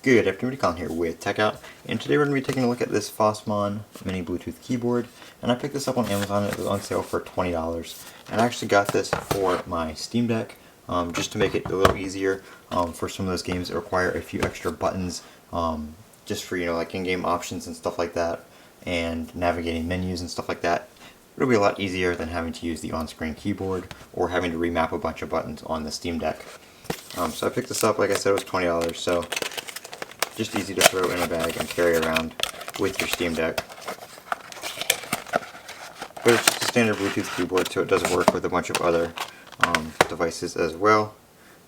Good afternoon, Colin here with Techout, and today we're going to be taking a look at this Fosmon mini Bluetooth keyboard. And I picked this up on Amazon. It was on sale for $20, and I actually got this for my Steam Deck, just to make it a little easier for some of those games that require a few extra buttons, just for like in-game options and stuff like that, and navigating menus and stuff like that. It'll be a lot easier than having to use the on-screen keyboard or having to remap a bunch of buttons on the Steam Deck. So I picked this up, like I said, it was $20, so just easy to throw in a bag and carry around with your Steam Deck. But it's just a standard Bluetooth keyboard, so it does work with a bunch of other devices as well.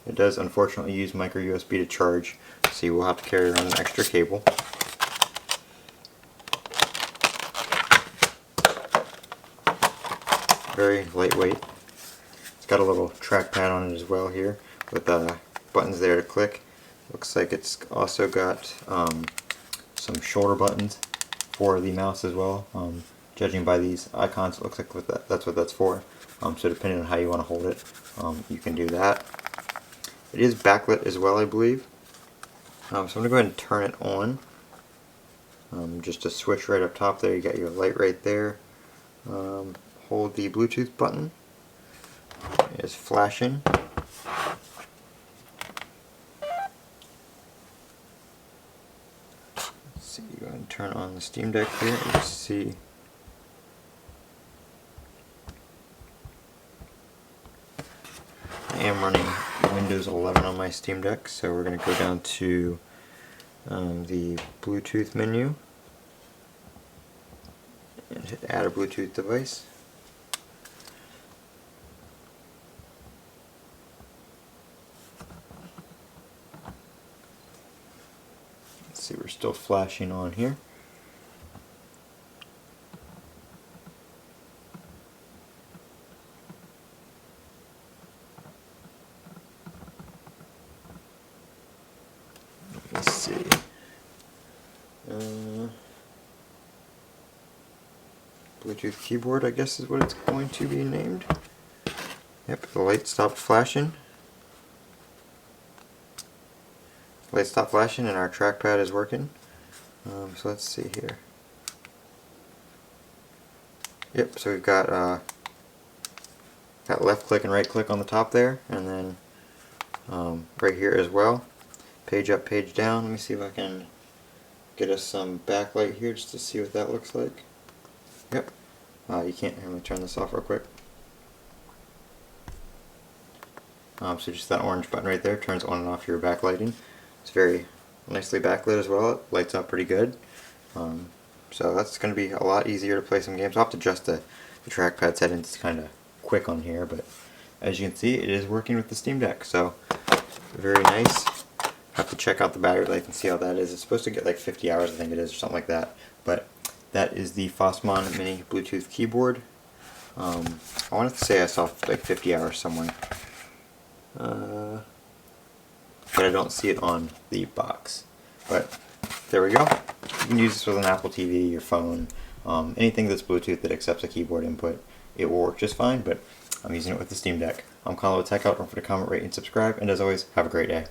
It does unfortunately use micro USB to charge, so you will have to carry around an extra cable. Very lightweight. It's got a little trackpad on it as well here, with buttons there to click. Looks like it's also got some shoulder buttons for the mouse as well. Judging by these icons, it looks like that's what that's for. So depending on how you want to hold it, you can do that. It is backlit as well, I believe. So I'm going to go ahead and turn it on. Just a switch right up top there. You got your light right there. Hold the Bluetooth button. It is flashing. So you go ahead and turn on the Steam Deck here and just see. I am running Windows 11 on my Steam Deck, so we're going to go down to the Bluetooth menu and hit add a Bluetooth device. See, we're still flashing on here. Let's see. Bluetooth keyboard, I guess, is what it's going to be named. Yep, the light stopped flashing. Light stopped flashing and our trackpad is working. So let's see here. Yep, so we've got left click and right click on the top there, and then right here as well. Page up, page down. Let me see if I can get us some backlight here just to see what that looks like. Yep. You can't. Let me turn this off real quick. So just that orange button right there turns on and off your backlighting. It's very nicely backlit as well. It lights up pretty good. So that's going to be a lot easier to play some games. I'll have to adjust the trackpad settings. It's kind of quick on here, but as you can see, it is working with the Steam Deck. So very nice. Have to check out the battery life and see how that is. It's supposed to get like 50 hours, I think it is, or something like that. But that is the Fosmon mini Bluetooth keyboard. I wanted to say I saw like 50 hours somewhere. But I don't see it on the box. But there we go. You can use this with an Apple TV, your phone, anything that's Bluetooth that accepts a keyboard input. It will work just fine, but I'm using it with the Steam Deck. I'm Colin with Techout. Don't forget to comment, rate, and subscribe, and as always, have a great day.